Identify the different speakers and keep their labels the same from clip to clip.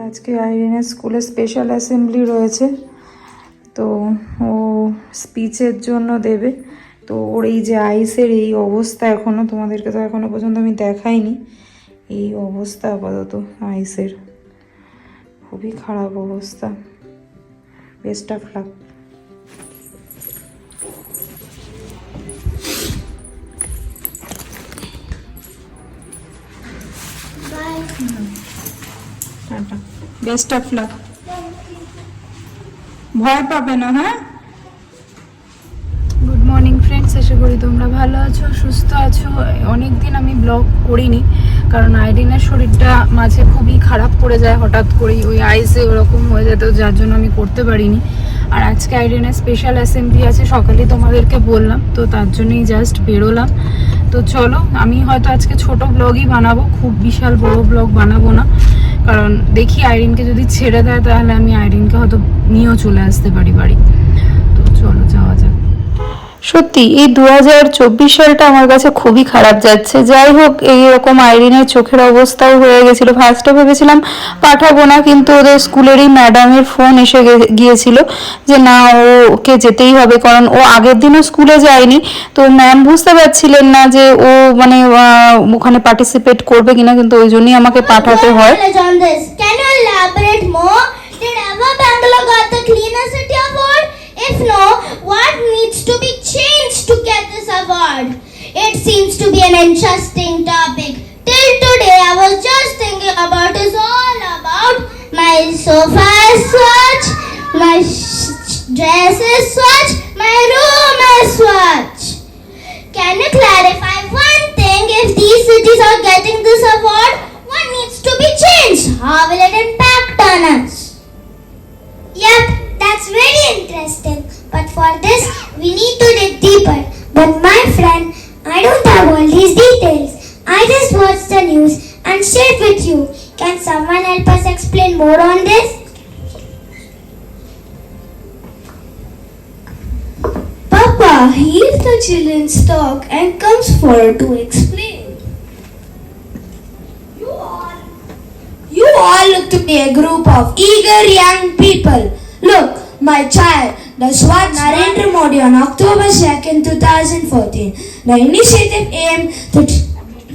Speaker 1: আজকে আইরিনের স্কুলে special assembly রয়েছে, তো ও স্পিচের জন্য দেবে। তো ওর এই যে আইসের এই অবস্থা, এখনও তোমাদেরকে তো এখনও পর্যন্ত আমি দেখাইনি, এই অবস্থা আপাতত আইসের, খুবই খারাপ অবস্থা। Best of luck. Best of luck, ভয় পাবে না। হ্যাঁ, গুড মর্নিং ফ্রেন্ডস, আশা করি তোমরা ভালো আছো, সুস্থ আছো। অনেক দিন আমি ব্লগ করিনি, কারণ আইরিনের শরীরটা মাঝে খুবই খারাপ পড়ে যায় হঠাৎ করেই, ওই আইসে ওরকম হয়ে যেত, যার জন্য আমি করতে পারিনি। আর আজকে আইরিনের স্পেশাল অ্যাসেম্বলি আছে, সকালে তোমাদেরকে বললাম, তো তার জন্যই জাস্ট বেরোলাম। তো চলো, আমি হয়তো আজকে ছোট ব্লগই বানাবো, খুব বিশাল বড় ব্লগ বানাবো না, কারণ দেখি আইরিনকে যদি ছেড়ে দেয় তাহলে আমি আইরিনকে হয়তো নিয়েও চলে আসতে পারি বাড়ি। তো চলো যাওয়া যাক। সত্যি এই 2024 সালটা আমার কাছে খুবই খারাপ যাচ্ছে। যাই হোক, এইরকম আইরিনের চোখের অবস্থাও হয়ে গেছিল। ফার্স্টে ভেবেছিলাম পাঠাবো না, কিন্তু ওদের স্কুলেরই ম্যাডামের ফোন এসে গিয়েছিল যে না, ওকে যেতেই হবে, কারণ ও আগের দিনও স্কুলে যায়নি। তো ম্যাম বুঝতে পারছিলেন না যে ও মানে ওখানে পার্টিসিপেট করবে কিনা, কিন্তু ওই জন্যই আমাকে পাঠাতে হয়।
Speaker 2: If no, what needs to be changed to get this award? It seems to be an interesting topic. Till today, I was just thinking about is all about my sofa is swatch, my dress is swatch, my room is swatch. Can you clarify one thing? If these cities are getting this award, what needs to be changed? How will it impact on us? Yep. That's very interesting, but for this we need to dig deeper. But my friend, I don't have all these details. I just watched the news and shared with you. Can someone help us explain more on this?
Speaker 3: Papa hears the children's talk and comes forward to explain. You all look to be a group of eager young people. Look, my child, the Swachh Narendra Modi on October 2nd, 2014. The initiative aimed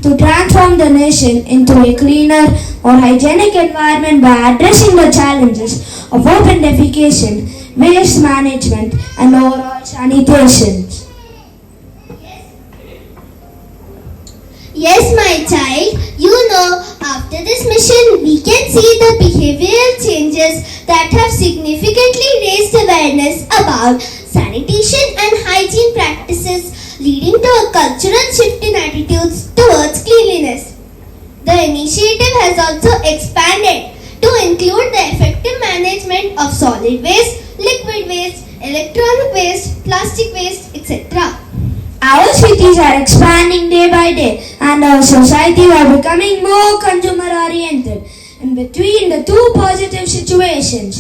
Speaker 3: to transform the nation into a cleaner, more hygienic environment by addressing the challenges of open defecation, waste management, and overall sanitation.
Speaker 2: Yes, my child. You know, after this mission, we can see the behavioral changes that have significantly raised awareness about sanitation and hygiene practices, leading to a cultural shift in attitudes towards cleanliness. The initiative has also expanded to include the effective management of solid waste, liquid waste, electronic waste, plastic waste, etc.
Speaker 3: Our cities are expanding day by day, and our societies are becoming more consumer oriented. In between the two positive situations,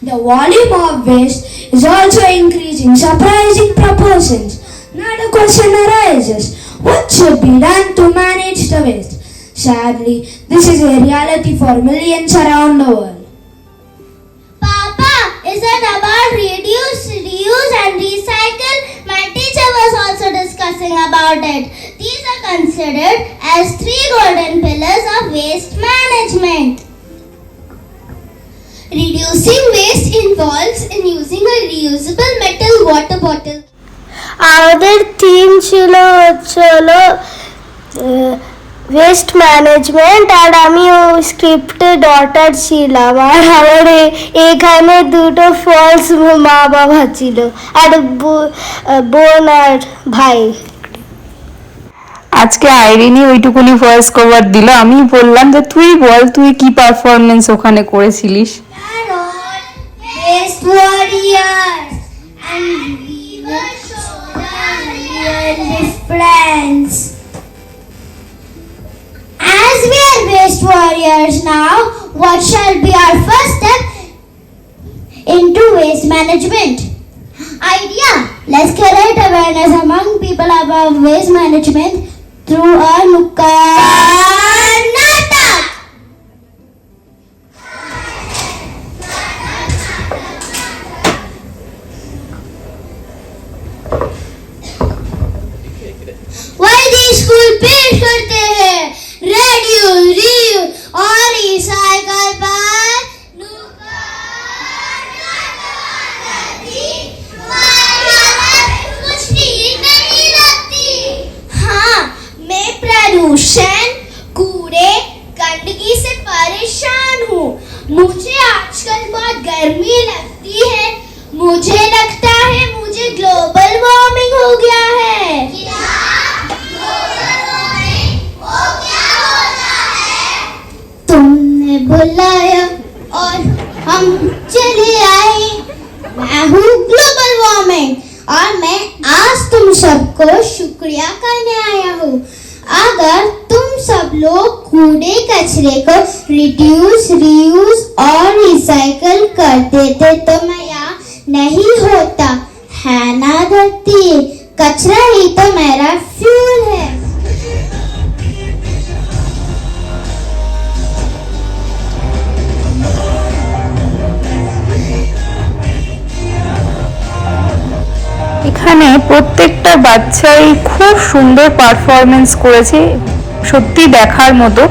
Speaker 3: the volume of waste is also increasing surprising proportions. Now the question arises, what should be done to manage the waste? Sadly, this is a reality for millions around the world.
Speaker 2: Papa, is it about reduce, reuse and recycle? My teacher was also discussing about it. These are considered as 3 golden pillars of waste management. Reducing waste involves in using a reusable metal water bottle.
Speaker 4: আমাদের theme ছিল হলো waste management, আর আমি ওই স্ক্রিপ্টে daughter ছিলাম, আর আমার এখানে দুটো false মা বাবা ছিল, আর বোন আর ভাই।
Speaker 1: আজকে আইরিনই ওইটুকুনি ভয়েস কভার দিল। আমি বললাম যে তুই বল, তুই কি পারফরমেন্স ওখানে করেছিলিস।
Speaker 2: Waste warriors, and we will show the real difference. As we are waste warriors now, what shall be our first step into waste management? Idea. Let's create awareness among people about waste management through a nukkad pollution, कूड़े गंदगी से परेशान हूँ। मुझे आजकल बहुत गर्मी लगती है। मुझे लगता है मुझे ग्लोबल वार्मिंग हो गया है। क्या? Global warming? वो क्या होता है? तुमने बुलाया और हम चले आए। मैं हूँ ग्लोबल वार्मिंग और मैं आज तुम सबको शुक्रिया करने आया हूँ। अगर तुम सब लोग कूड़े कचरे को रिड्यूस, रीयूज और रिसाइकल कर देते तो मैं यहाँ नहीं होता, है ना धरती? कचरा ही तो मेरा फ्यूल है।
Speaker 1: এখানে প্রত্যেকটা বাচ্চাই খুব সুন্দর পারফরমেন্স করেছে, সত্যি দেখার মতো।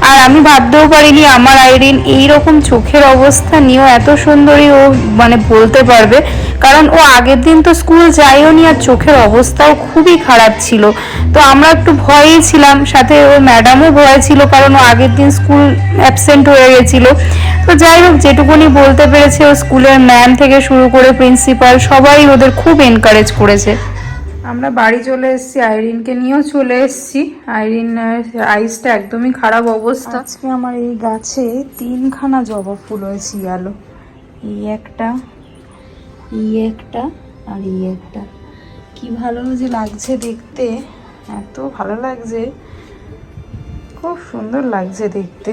Speaker 1: আর আমি ভাবতেও পারিনি আমার আইরিন এইরকম চোখের অবস্থা নিয়েও এত সুন্দরী ও মানে বলতে পারবে, কারণ ও আগের দিন তো স্কুল যায়ও নি আর চোখের অবস্থাও খুবই খারাপ ছিল। তো আমরা একটু ভয়েই ছিলাম, সাথে ওর ম্যাডামও ভয় ছিল, কারণ ও আগের দিন স্কুল অ্যাবসেন্ট হয়ে গেছিলো। তো যাই হোক, যেটুকুনি বলতে পেরেছে, ও স্কুলের ম্যাম থেকে শুরু করে প্রিন্সিপাল সবাই ওদের খুব এনকারেজ করেছে। আমরা বাড়ি চলে এসেছি, আইরিনকে নিয়েও চলে এসেছি। আইরিন আইসটা একদমই খারাপ অবস্থা। আজকে আমার এই গাছে 3খানা জবা ফুল হয়েছে গেল, এই একটা, এই একটা আর এই একটা। কি ভালো যে লাগছে দেখতে, এত ভালো লাগছে, খুব সুন্দর লাগছে দেখতে।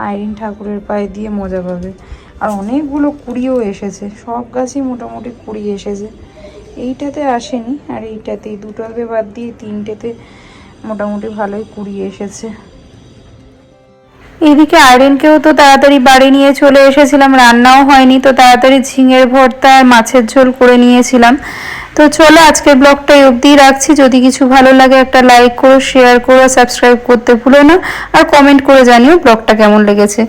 Speaker 1: আইরিন ঠাকুরের পায়ে দিয়ে মজা পাবে। আর অনেকগুলো কুড়িও এসেছে, সব গাছই মোটামুটি কুড়ি এসেছে। এইটাতে আসেনি, আর এইটাতে, এই দুটোতে বাদ দিয়ে 3টেতে মোটামুটি ভালোই কুড়ি এসেছে। এদিকে আইরিনকেও তো তাড়াতাড়ি বাড়ি নিয়ে চলে এসেছিলাম, রান্নাও হয়নি, তো তাড়াতাড়ি ঝিঙের ভর্তা আর মাছের ঝোল করে নিয়েছিলাম। তো চলো আজকের ব্লগটা অবধিই রাখছি। যদি কিছু ভালো লাগে একটা লাইক করো, শেয়ার করো, সাবস্ক্রাইব করতে ভুলো না, আর কমেন্ট করে জানিও ব্লগটা কেমন লেগেছে।